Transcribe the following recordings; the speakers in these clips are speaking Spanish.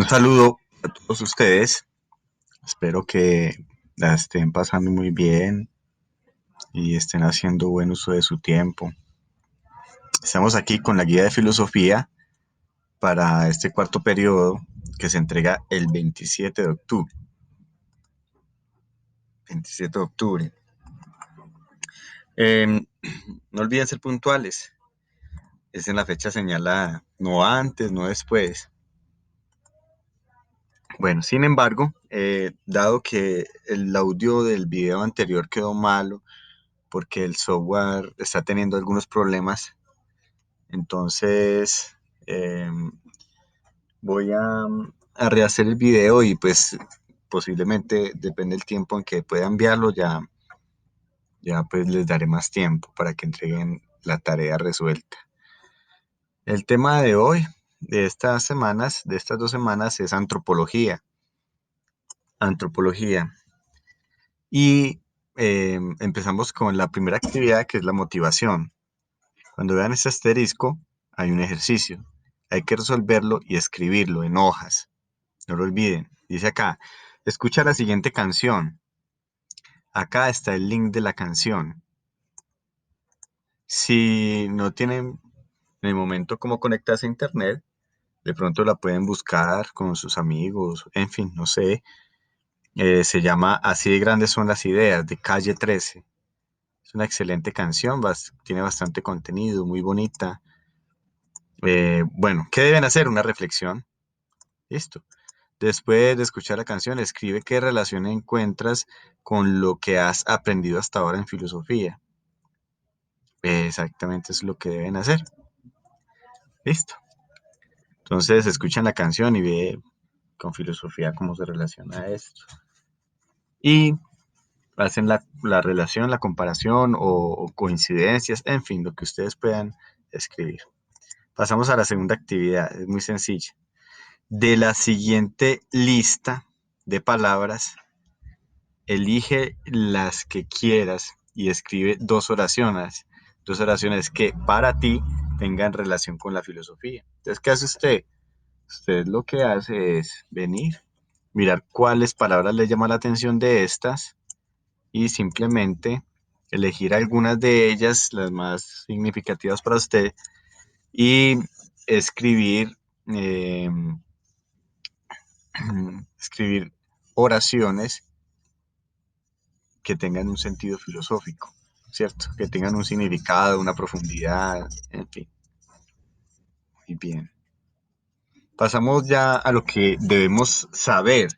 Un saludo a todos ustedes. Espero que la estén pasando muy bien y estén haciendo buen uso de su tiempo. Estamos aquí con la guía de filosofía para este cuarto periodo que se entrega el 27 de octubre. 27 de octubre. No olviden ser puntuales. Es en la fecha señalada, no antes, no después. Bueno, sin embargo, dado que el audio del video anterior quedó malo, porque el software está teniendo algunos problemas. Entonces, eh, voy a rehacer el video y pues posiblemente, depende del tiempo en que pueda enviarlo, ya pues les daré más tiempo para que entreguen la tarea resuelta. El tema de hoy, de estas 2 semanas, es antropología. Antropología. Y empezamos con la primera actividad, que es la motivación. Cuando vean ese asterisco, hay un ejercicio. Hay que resolverlo y escribirlo en hojas. No lo olviden. Dice acá, escucha la siguiente canción. Acá está el link de la canción. Si no tienen en el momento cómo conectarse a internet, de pronto la pueden buscar con sus amigos, en fin, no sé. Se llama Así de grandes son las ideas, de Calle 13. Es una excelente canción, tiene bastante contenido, muy bonita. Bueno, ¿qué deben hacer? Una reflexión. Listo. Después de escuchar la canción, escribe qué relación encuentras con lo que has aprendido hasta ahora en filosofía. Exactamente es lo que deben hacer. Listo. Entonces escuchan la canción y ve con filosofía cómo se relaciona esto. Y hacen la relación, la comparación o coincidencias, en fin, lo que ustedes puedan escribir. Pasamos a la segunda actividad, es muy sencilla. De la siguiente lista de palabras, elige las que quieras y escribe dos oraciones que para ti tengan relación con la filosofía. Entonces, ¿qué hace usted? Usted lo que hace es venir, mirar cuáles palabras le llaman la atención de estas y simplemente elegir algunas de ellas, las más significativas para usted, y escribir, eh, escribir oraciones que tengan un sentido filosófico, ¿cierto? Que tengan un significado, una profundidad, en fin. Muy bien. Pasamos ya a lo que debemos saber,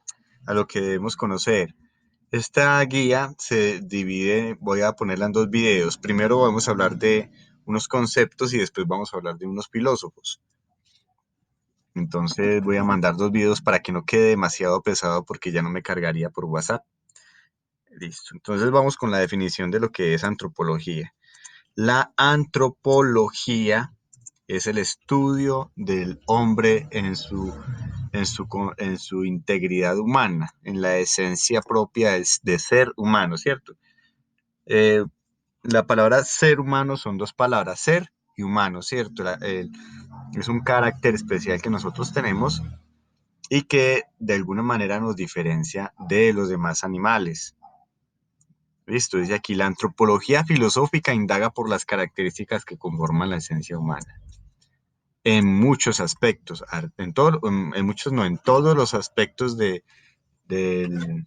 a lo que debemos conocer. Esta guía se divide, voy a ponerla en 2 videos. Primero vamos a hablar de unos conceptos y después vamos a hablar de unos filósofos. Entonces voy a mandar 2 videos para que no quede demasiado pesado porque ya no me cargaría por WhatsApp. Listo. Entonces vamos con la definición de lo que es antropología. La antropología es el estudio del hombre en su integridad humana, en la esencia propia de ser humano, ¿cierto? Eh, la palabra ser humano son 2 palabras, ser y humano, ¿cierto? Es un carácter especial que nosotros tenemos y que de alguna manera nos diferencia de los demás animales. Listo, dice aquí, la antropología filosófica indaga por las características que conforman la esencia humana. En muchos aspectos, en muchos no, en todos los aspectos del, del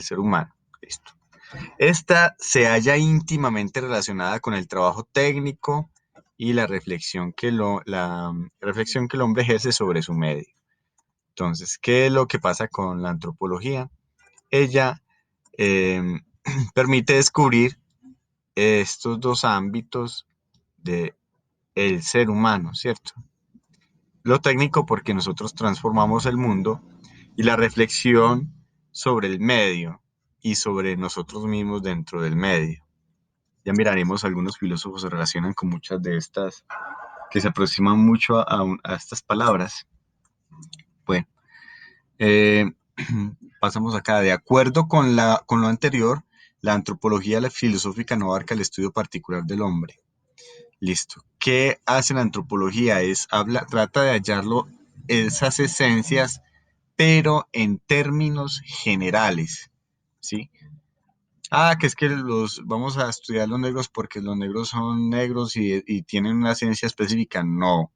ser humano. Listo. Esta se halla íntimamente relacionada con el trabajo técnico y la reflexión la reflexión que el hombre ejerce sobre su medio. Entonces, ¿qué es lo que pasa con la antropología? Ella eh, permite descubrir estos 2 ámbitos de el ser humano, ¿cierto? Lo técnico porque nosotros transformamos el mundo y la reflexión sobre el medio y sobre nosotros mismos dentro del medio. Ya miraremos, algunos filósofos se relacionan con muchas de estas que se aproximan mucho a estas palabras. Bueno, eh, pasamos acá. De acuerdo con lo anterior, la antropología filosófica no abarca el estudio particular del hombre. Listo. ¿Qué hace la antropología? Trata de hallarlo esas esencias, pero en términos generales, ¿sí? Ah, que es que vamos a estudiar los negros porque los negros son negros y tienen una ciencia específica. No,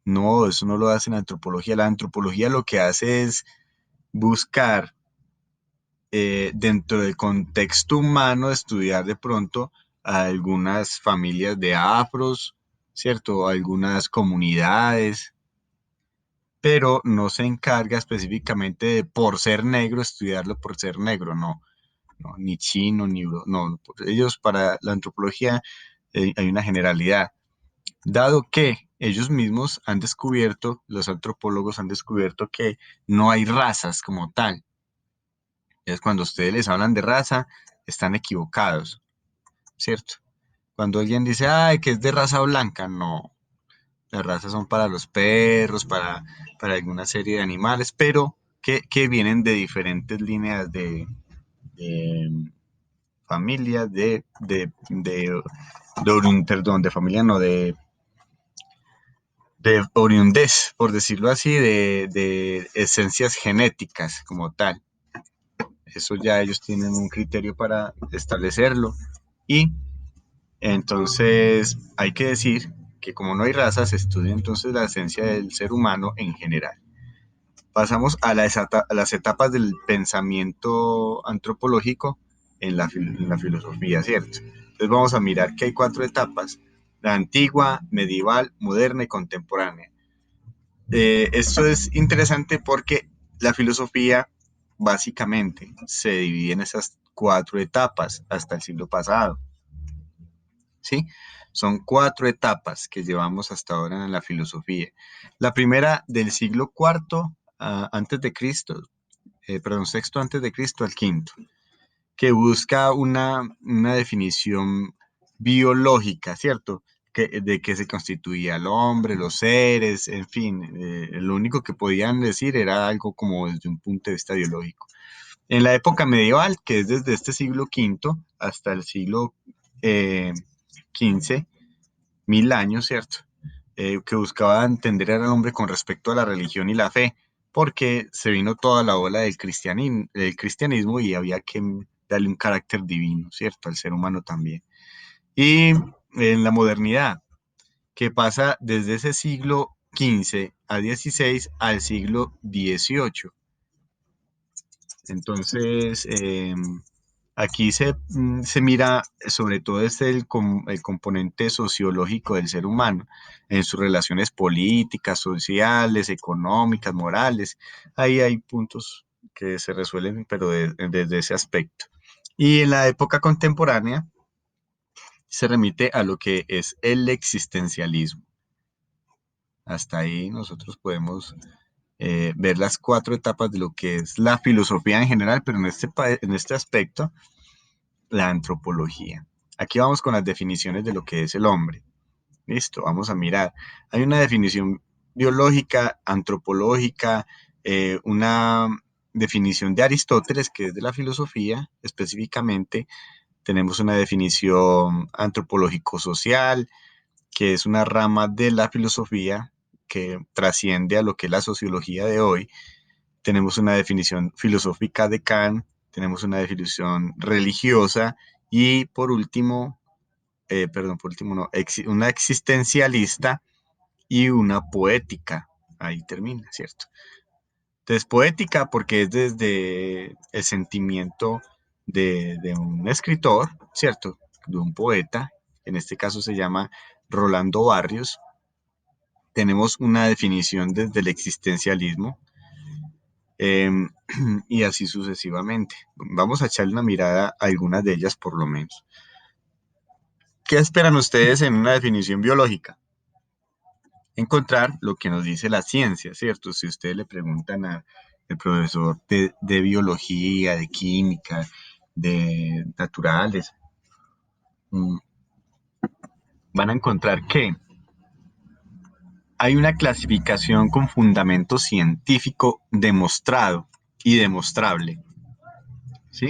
no, eso no lo hace la antropología. La antropología lo que hace es buscar dentro del contexto humano, estudiar de pronto a algunas familias de afros, ¿cierto? Algunas comunidades, pero no se encarga específicamente de por ser negro, estudiarlo por ser negro, no, no, ni chino, ni no, ellos para la antropología hay una generalidad, dado que ellos mismos han descubierto, los antropólogos han descubierto que no hay razas como tal. Es cuando ustedes les hablan de raza, están equivocados, ¿cierto? Cuando alguien dice, ay, que es de raza blanca, no. Las razas son para los perros, para alguna serie de animales, pero que vienen de diferentes líneas de familia, perdón, de familia, no, de oriundez, por decirlo así, de esencias genéticas como tal. Eso ya ellos tienen un criterio para establecerlo. Y entonces hay que decir que como no hay razas, se estudia entonces la esencia del ser humano en general. Pasamos a las etapas del pensamiento antropológico en la filosofía, ¿cierto? Entonces vamos a mirar que hay 4 etapas: la antigua, medieval, moderna y contemporánea. Esto es interesante porque la filosofía básicamente se divide en esas 4 etapas hasta el siglo pasado, ¿sí? Son 4 etapas que llevamos hasta ahora en la filosofía. La primera del siglo cuarto antes de Cristo, perdón, sexto antes de Cristo al quinto, que busca una definición biológica, ¿cierto? De qué se constituía el hombre, los seres, en fin, lo único que podían decir era algo como desde un punto de vista biológico. En la época medieval, que es desde este siglo quinto hasta el siglo XV, 1000 años, ¿cierto? Que buscaba entender al hombre con respecto a la religión y la fe, porque se vino toda la ola del cristianismo y había que darle un carácter divino, ¿cierto? Al ser humano también. Y en la modernidad, que pasa desde ese siglo XV a XVI al siglo XVIII. Entonces, aquí se mira sobre todo el componente sociológico del ser humano, en sus relaciones políticas, sociales, económicas, morales. Ahí hay puntos que se resuelven, pero desde ese aspecto. Y en la época contemporánea se remite a lo que es el existencialismo. Hasta ahí nosotros podemos ver las 4 etapas de lo que es la filosofía en general, pero en este aspecto, la antropología. Aquí vamos con las definiciones de lo que es el hombre. Listo, vamos a mirar. Hay una definición biológica, antropológica, una definición de Aristóteles, que es de la filosofía específicamente. Tenemos una definición antropológico-social, que es una rama de la filosofía que trasciende a lo que es la sociología de hoy. Tenemos una definición filosófica de Kant, tenemos una definición religiosa y por último, por último no, una existencialista y una poética. Ahí termina, ¿cierto? Entonces, poética porque es desde el sentimiento de un escritor, ¿cierto? De un poeta, en este caso se llama Rolando Barrios. Tenemos una definición desde el existencialismo, eh, y así sucesivamente. Vamos a echarle una mirada a algunas de ellas por lo menos. ¿Qué esperan ustedes en una definición biológica? Encontrar lo que nos dice la ciencia, ¿cierto? Si ustedes le preguntan al profesor de biología, de química, de naturales, mm, van a encontrar que hay una clasificación con fundamento científico demostrado y demostrable, ¿sí?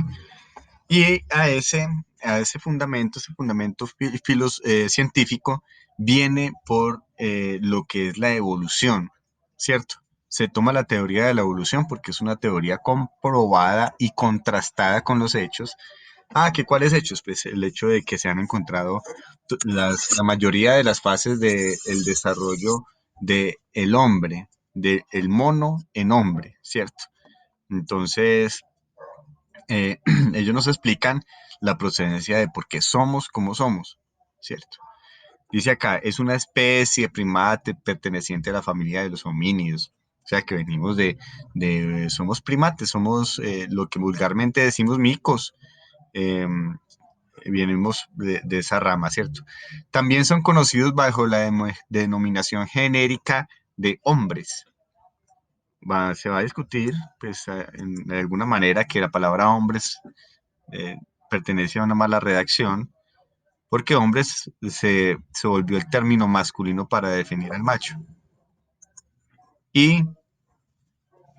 Y ese fundamento científico viene por lo que es la evolución. ¿cierto? Se toma la teoría de la evolución porque es una teoría comprobada y contrastada con los hechos. Ah, ¿qué cuáles hechos? Pues el hecho de que se han encontrado la mayoría de las fases del desarrollo del hombre, del mono en hombre, ¿cierto? Entonces, ellos nos explican la procedencia de por qué somos como somos, ¿cierto? Dice acá, es una especie primate perteneciente a la familia de los homínidos. O sea que venimos somos primates, somos lo que vulgarmente decimos micos. eh, Venimos de esa rama, ¿cierto? También son conocidos bajo la denominación genérica de hombres. Se va a discutir, pues, de alguna manera que la palabra hombres eh, pertenece a una mala redacción, porque hombres se volvió el término masculino para definir al macho. Y,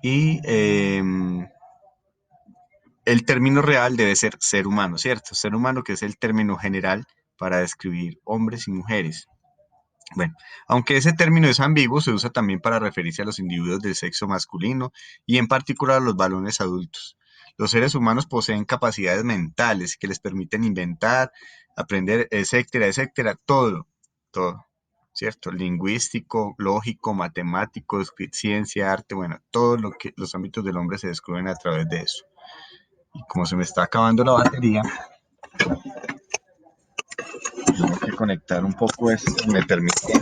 y el término real debe ser humano, ¿cierto? Ser humano, que es el término general para describir hombres y mujeres. Bueno, aunque ese término es ambiguo, se usa también para referirse a los individuos del sexo masculino y en particular a los varones adultos. Los seres humanos poseen capacidades mentales que les permiten inventar, aprender, etcétera, etcétera, todo, ¿cierto? Lingüístico, lógico, matemático, ciencia, arte, bueno, todo lo que los ámbitos del hombre se descubren a través de eso. Y como se me está acabando la batería, tengo que conectar un poco esto, me permite.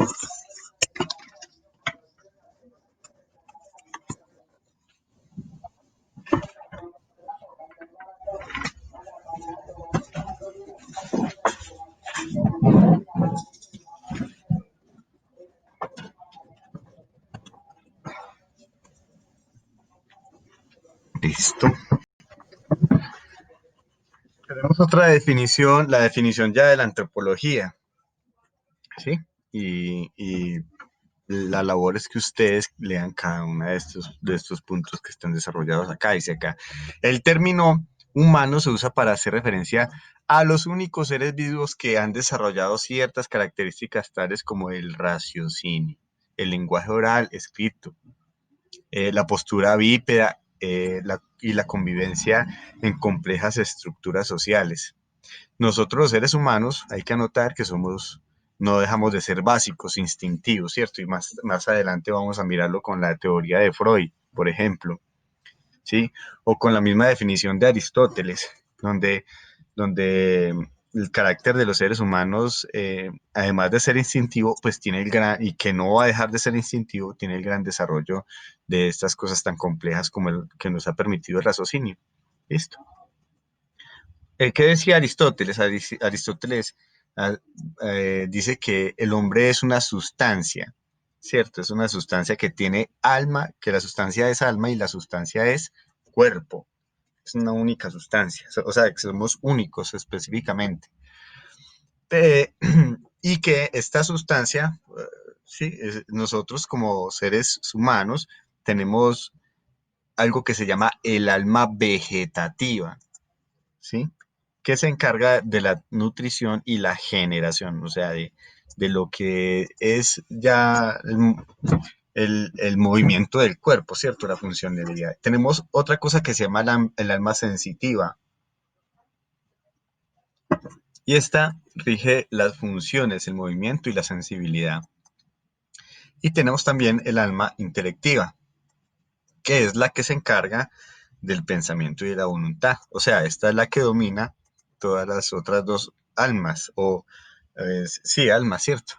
Listo. Tenemos otra definición, la definición ya de la antropología, ¿sí? Y la labor es que ustedes lean cada uno de estos puntos que están desarrollados acá. Dice acá, el término humano se usa para hacer referencia a los únicos seres vivos que han desarrollado ciertas características tales como el raciocinio, el lenguaje oral, escrito, la postura bípeda y la convivencia en complejas estructuras sociales. Nosotros los seres humanos, hay que anotar que no dejamos de ser básicos, instintivos, ¿cierto? Y más adelante vamos a mirarlo con la teoría de Freud, por ejemplo, ¿sí? O con la misma definición de Aristóteles, donde el carácter de los seres humanos, además de ser instintivo, pues tiene y que no va a dejar de ser instintivo, tiene el gran desarrollo de estas cosas tan complejas como el que nos ha permitido el raciocinio. ¿Listo? ¿Qué decía Aristóteles? Aristóteles ah, dice que el hombre es una sustancia, ¿cierto? Es una sustancia que tiene alma, que la sustancia es alma y la sustancia es cuerpo. Es una única sustancia, o sea, que somos únicos específicamente. Eh, y que esta sustancia, sí, nosotros como seres humanos tenemos algo que se llama el alma vegetativa, ¿sí? Que se encarga de la nutrición y la generación, o sea, de lo que es ya el movimiento del cuerpo, ¿cierto? La funcionalidad. Tenemos otra cosa que se llama el alma sensitiva, y esta rige las funciones, el movimiento y la sensibilidad. Y tenemos también el alma intelectiva, que es la que se encarga del pensamiento y de la voluntad. O sea, esta es la que domina todas las otras dos almas, o sí, almas, ¿cierto?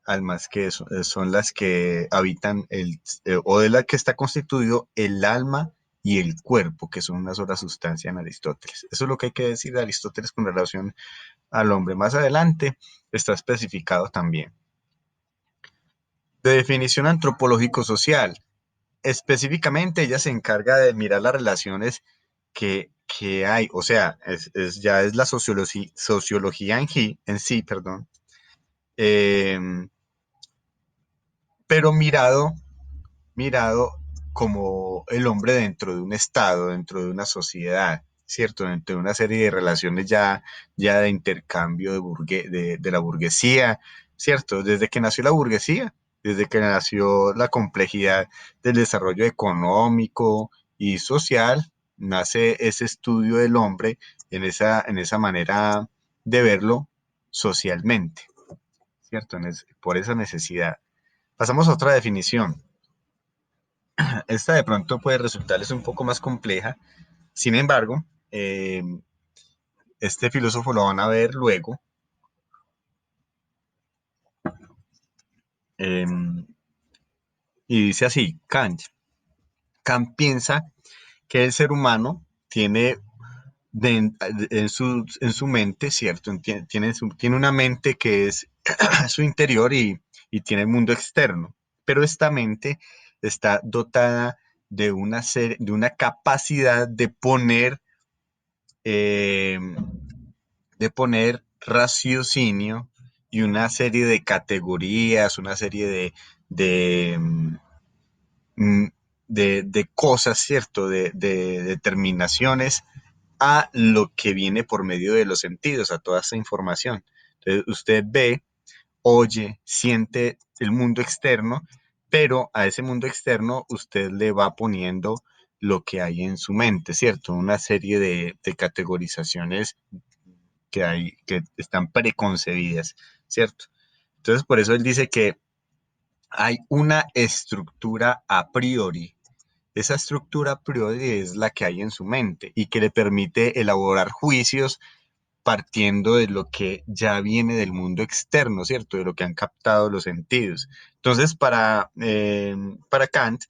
Almas que son las que habitan o de la que está constituido el alma y el cuerpo, que son una sola sustancia en Aristóteles. Eso es lo que hay que decir de Aristóteles con relación al hombre. Más adelante está especificado también. De definición antropológico-social. Específicamente ella se encarga de mirar las relaciones que hay, o sea, ya es la sociología en sí, perdón, eh, pero mirado como el hombre dentro de un estado, dentro de una sociedad, ¿cierto? Dentro de una serie de relaciones ya de intercambio de la burguesía, ¿cierto? Desde que nació la burguesía, desde que nació la complejidad del desarrollo económico y social, nace ese estudio del hombre en esa manera de verlo socialmente, ¿cierto? Por esa necesidad. Pasamos a otra definición. Esta de pronto puede resultarles un poco más compleja, sin embargo, este filósofo lo van a ver luego, eh, y dice así, Kant. Kant piensa que el ser humano tiene en su mente, ¿cierto? Tiene una mente que es su interior y tiene el mundo externo, pero esta mente está dotada de una capacidad eh, de poner raciocinio y una serie de categorías, una serie de, mm, de cosas, ¿cierto? De determinaciones a lo que viene por medio de los sentidos, a toda esa información. Entonces, usted ve, oye, siente el mundo externo, pero a ese mundo externo usted le va poniendo lo que hay en su mente, ¿cierto? Una serie de categorizaciones que están preconcebidas, ¿cierto? Entonces, por eso él dice que hay una estructura a priori. Esa estructura a priori es la que hay en su mente y que le permite elaborar juicios partiendo de lo que ya viene del mundo externo, ¿cierto? De lo que han captado los sentidos. Entonces, para Kant,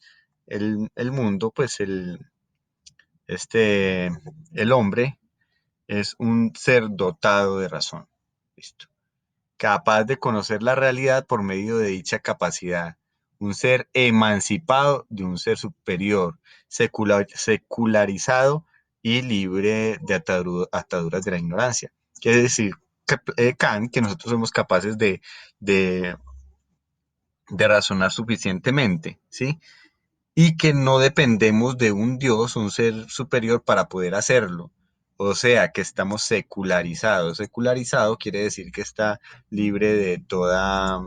el mundo, pues el hombre es un ser dotado de razón. ¿Listo? Capaz de conocer la realidad por medio de dicha capacidad, un ser emancipado de un ser superior, secularizado y libre de ataduras de la ignorancia. Quiere decir Kant que nosotros somos capaces de, de razonar suficientemente, ¿sí? Y que no dependemos de un Dios, un ser superior para poder hacerlo. O sea, que estamos secularizados. Secularizado quiere decir que está libre de toda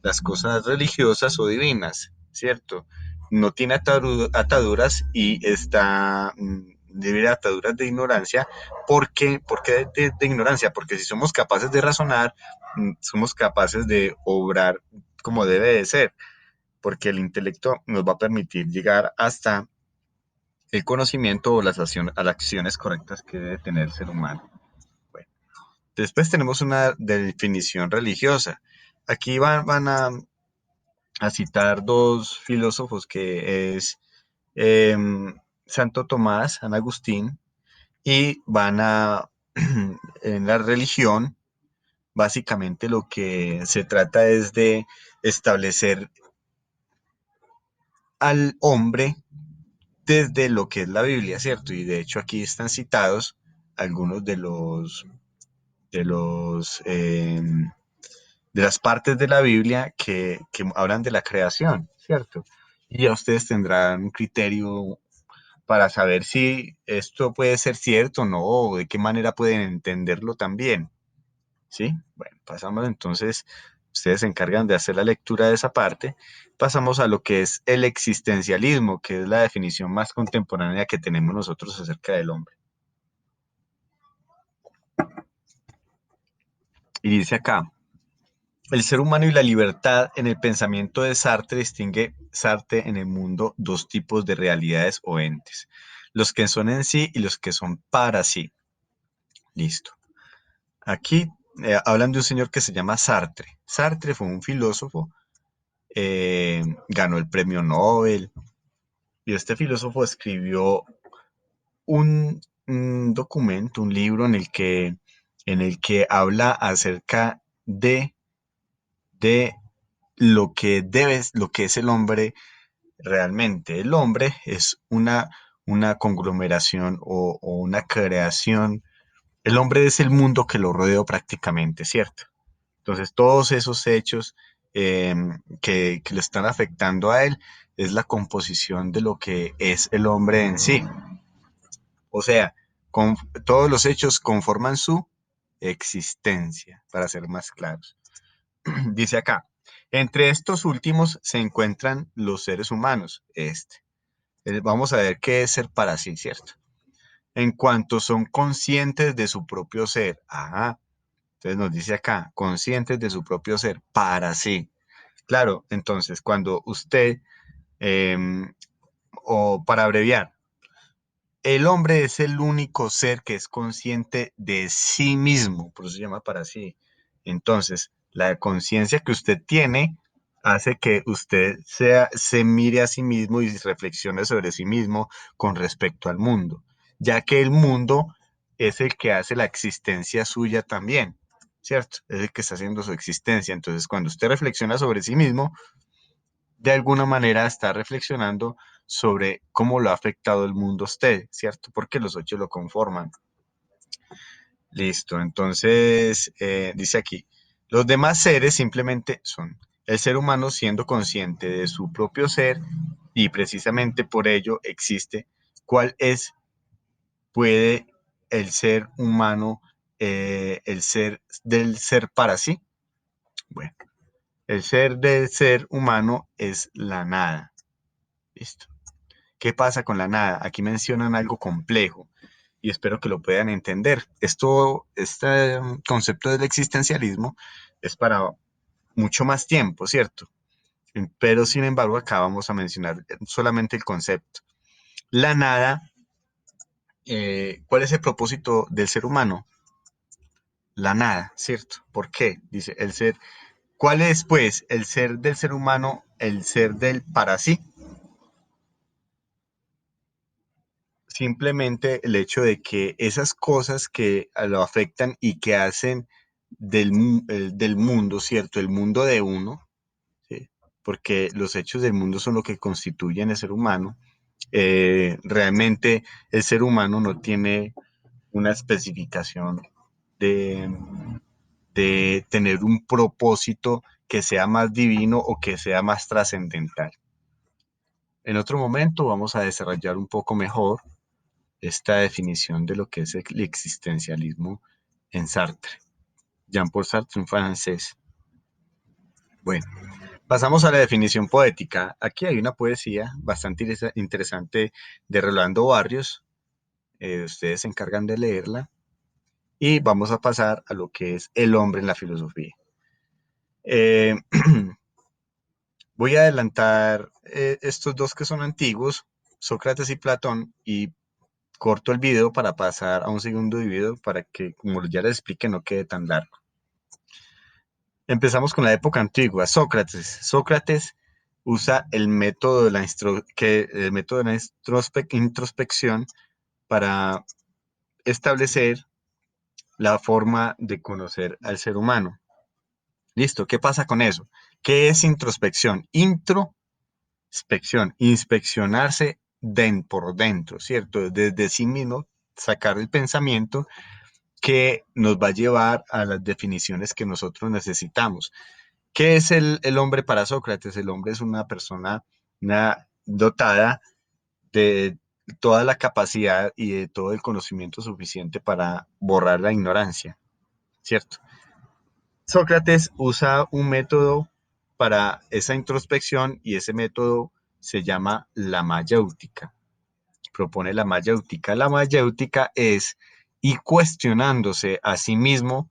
las cosas religiosas o divinas, ¿cierto? No tiene ataduras y está libre de ataduras de ignorancia. ¿Por qué de ignorancia? Porque si somos capaces de razonar, somos capaces de obrar como debe de ser, porque el intelecto nos va a permitir llegar hasta el conocimiento o a las acciones correctas que debe tener el ser humano. Bueno, después tenemos una definición religiosa. Aquí van a citar dos filósofos que es eh, Santo Tomás, San Agustín, y en la religión, básicamente lo que se trata es de establecer al hombre desde lo que es la Biblia, ¿cierto? Y de hecho aquí están citados algunos de los de las partes de la Biblia que hablan de la creación, ¿cierto? Y ya ustedes tendrán un criterio para saber si esto puede ser cierto o no, o de qué manera pueden entenderlo también, ¿sí? Bueno, pasamos entonces, ustedes se encargan de hacer la lectura de esa parte, pasamos a lo que es el existencialismo, que es la definición más contemporánea que tenemos nosotros acerca del hombre. Y dice acá, el ser humano y la libertad en el pensamiento de Sartre distingue Sartre en el mundo dos tipos de realidades o entes, los que son en sí y los que son para sí. Listo. Aquí hablan de un señor que se llama Sartre. Sartre fue un filósofo, ganó el premio Nobel y este filósofo escribió un documento, un libro en el que habla acerca de lo que es el hombre realmente. El hombre es una conglomeración o una creación. El hombre es el mundo que lo rodea prácticamente, ¿cierto? Entonces, todos esos hechos que lo están afectando a él es la composición de lo que es el hombre en sí. O sea, con, todos los hechos conforman su existencia, para ser más claros. Dice acá, entre estos últimos se encuentran los seres humanos. Vamos a ver qué es ser para sí, ¿cierto? En cuanto son conscientes de su propio ser. Ajá. Entonces nos dice acá, conscientes de su propio ser, para sí. Claro, entonces cuando usted, em, o para abreviar, el hombre es el único ser que es consciente de sí mismo, por eso se llama para sí. Entonces, la conciencia que usted tiene hace que usted se mire a sí mismo y reflexione sobre sí mismo con respecto al mundo, ya que el mundo es el que hace la existencia suya también, ¿cierto? Es el que está haciendo su existencia. Entonces, cuando usted reflexiona sobre sí mismo, de alguna manera está reflexionando sobre cómo lo ha afectado el mundo a usted, ¿cierto? Porque los ocho lo conforman. Listo, entonces dice aquí, los demás seres simplemente son el ser humano siendo consciente de su propio ser y precisamente por ello existe. ¿Cuál es, puede el ser humano, el ser del ser para sí? Bueno, el ser del ser humano es la nada. Listo. ¿Qué pasa con la nada? Aquí mencionan algo complejo y espero que lo puedan entender. Este concepto del existencialismo es para mucho más tiempo, ¿cierto? Pero sin embargo, acá vamos a mencionar solamente el concepto. La nada, ¿cuál es el propósito del ser humano? La nada, ¿cierto? ¿Por qué? Dice el ser. ¿Cuál es, pues, el ser del ser humano, el ser del para sí? Simplemente el hecho de que esas cosas que lo afectan y que hacen del mundo, ¿cierto? El mundo de uno, ¿sí? Porque los hechos del mundo son lo que constituyen el ser humano. Realmente el ser humano no tiene una especificación de, de tener un propósito que sea más divino o que sea más trascendental. En otro momento vamos a desarrollar un poco mejor esta definición de lo que es el existencialismo en Sartre. Jean-Paul Sartre, un francés. Bueno, pasamos a la definición poética. Aquí hay una poesía bastante interesante de Rolando Barrios. Ustedes se encargan de leerla. Y vamos a pasar a lo que es el hombre en la filosofía. Eh, Voy a adelantar estos dos que son antiguos, Sócrates y Platón, y corto el video para pasar a un segundo video para que, como ya les expliqué, no quede tan largo. Empezamos con la época antigua. Sócrates. Sócrates usa el método de la introspección para establecer la forma de conocer al ser humano. Listo, ¿qué pasa con eso? ¿Qué es introspección? Introspección, inspeccionarse por dentro, ¿cierto? Desde sí mismo, sacar el pensamiento que nos va a llevar a las definiciones que nosotros necesitamos. ¿Qué es el hombre para Sócrates? El hombre es una persona dotada de toda la capacidad y de todo el conocimiento suficiente para borrar la ignorancia, ¿cierto? Sócrates usa un método para esa introspección y ese método se llama la mayéutica. Propone la mayéutica. La mayéutica es ir cuestionándose a sí mismo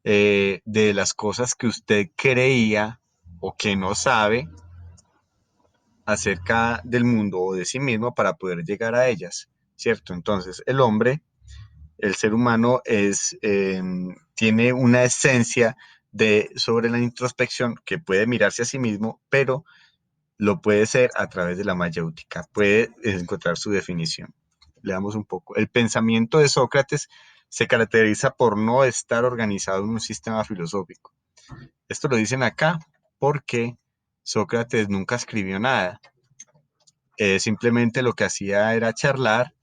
de las cosas que usted creía o que no sabe acerca del mundo o de sí mismo para poder llegar a ellas, ¿cierto? Entonces, el hombre, el ser humano tiene una esencia sobre la introspección que puede mirarse a sí mismo, pero lo puede ser a través de la mayéutica, puede encontrar su definición. Leamos un poco. El pensamiento de Sócrates se caracteriza por no estar organizado en un sistema filosófico. Esto lo dicen acá porque Sócrates nunca escribió nada. Simplemente lo que hacía era charlar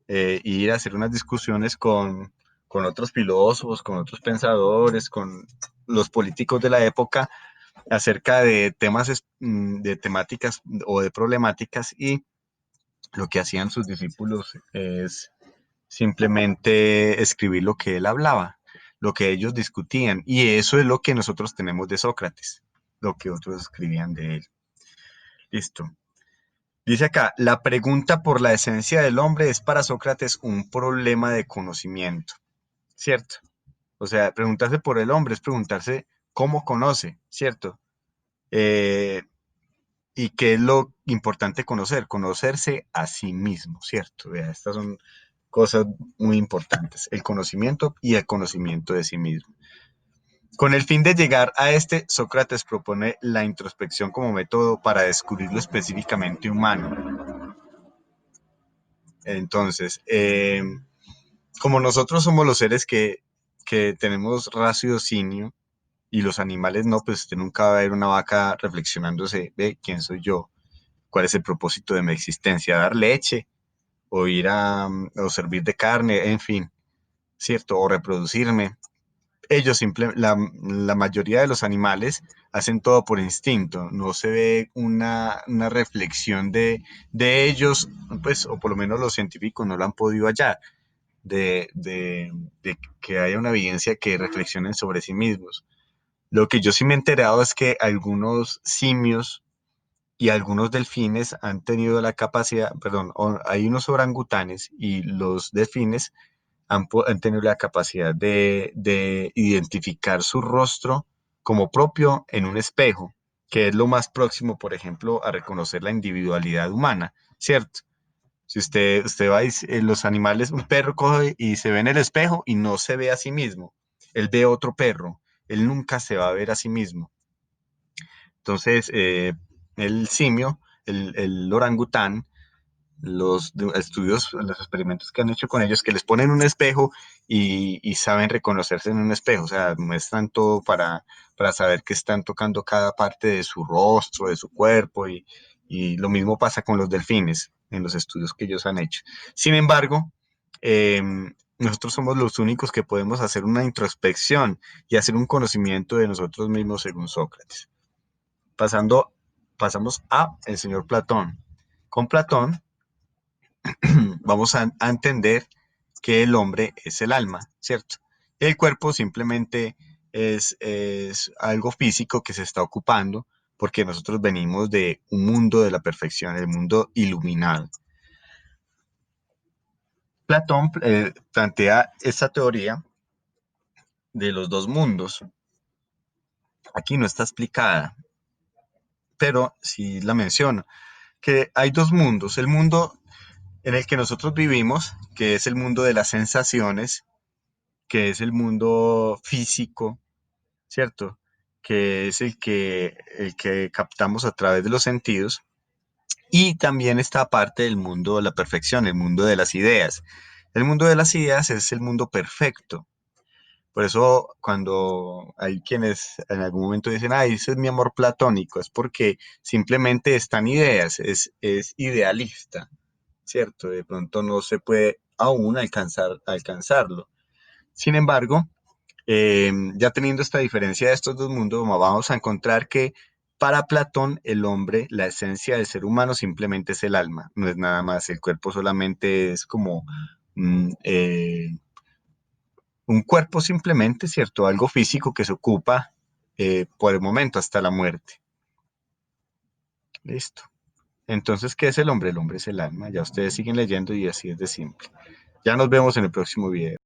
e ir a hacer unas discusiones con otros filósofos, con otros pensadores, con los políticos de la época acerca de temas, de temáticas o de problemáticas y lo que hacían sus discípulos es simplemente escribir lo que él hablaba. lo que ellos discutían. Y eso es lo que nosotros tenemos de Sócrates, lo que otros escribían de él. Listo. Dice acá, la pregunta por la esencia del hombre es para Sócrates un problema de conocimiento, ¿cierto? O sea, preguntarse por el hombre es preguntarse cómo conoce, ¿cierto? Eh, y qué es lo importante conocer, conocerse a sí mismo, ¿cierto? Vea, estas son cosas muy importantes, el conocimiento y el conocimiento de sí mismo. Con el fin de llegar a este, Sócrates propone la introspección como método para descubrir lo específicamente humano. Entonces, como nosotros somos los seres que tenemos raciocinio y los animales no, pues usted nunca va a ver una vaca reflexionándose, ve, ¿quién soy yo? ¿Cuál es el propósito de mi existencia? ¿Dar leche? ¿O ir o servir de carne? En fin, ¿cierto? ¿O reproducirme? Ellos la mayoría de los animales hacen todo por instinto, no se ve una reflexión de ellos, pues, o por lo menos los científicos no lo han podido hallar, de que haya una evidencia que reflexionen sobre sí mismos. Lo que yo sí me he enterado es que algunos simios y algunos delfines han tenido la capacidad, perdón, hay unos orangutanes y los delfines han tenido la capacidad de identificar su rostro como propio en un espejo, que es lo más próximo, por ejemplo, a reconocer la individualidad humana, ¿cierto? Si usted va y los animales, un perro coge y se ve en el espejo y no se ve a sí mismo, él ve otro perro, él nunca se va a ver a sí mismo. Entonces, el simio, el orangután, estudios, los experimentos que han hecho con ellos, que les ponen un espejo y saben reconocerse en un espejo, o sea, muestran todo para saber que están tocando cada parte de su rostro, de su cuerpo, y lo mismo pasa con los delfines en los estudios que ellos han hecho. Sin embargo, eh, nosotros somos los únicos que podemos hacer una introspección y hacer un conocimiento de nosotros mismos según Sócrates. Pasamos a el señor Platón. Con Platón vamos a entender que el hombre es el alma, ¿cierto? El cuerpo simplemente es algo físico que se está ocupando porque nosotros venimos de un mundo de la perfección, el mundo iluminado. Platón plantea esta teoría de los dos mundos. Aquí no está explicada, pero sí la menciono, que hay dos mundos. El mundo en el que nosotros vivimos, que es el mundo de las sensaciones, que es el mundo físico, ¿cierto? Que es el que captamos a través de los sentidos. Y también está parte del mundo de la perfección, el mundo de las ideas. El mundo de las ideas es el mundo perfecto. Por eso cuando hay quienes en algún momento dicen, ay, ese es mi amor platónico, es porque simplemente están ideas, es idealista, ¿cierto? De pronto no se puede aún alcanzarlo. Sin embargo, ya teniendo esta diferencia de estos dos mundos, vamos a encontrar que para Platón, el hombre, la esencia del ser humano simplemente es el alma, no es nada más. El cuerpo solamente es como mm, eh, un cuerpo simplemente, ¿cierto? Algo físico que se ocupa por el momento hasta la muerte. Listo. Entonces, ¿qué es el hombre? El hombre es el alma. Ya ustedes siguen leyendo y así es de simple. Ya nos vemos en el próximo video.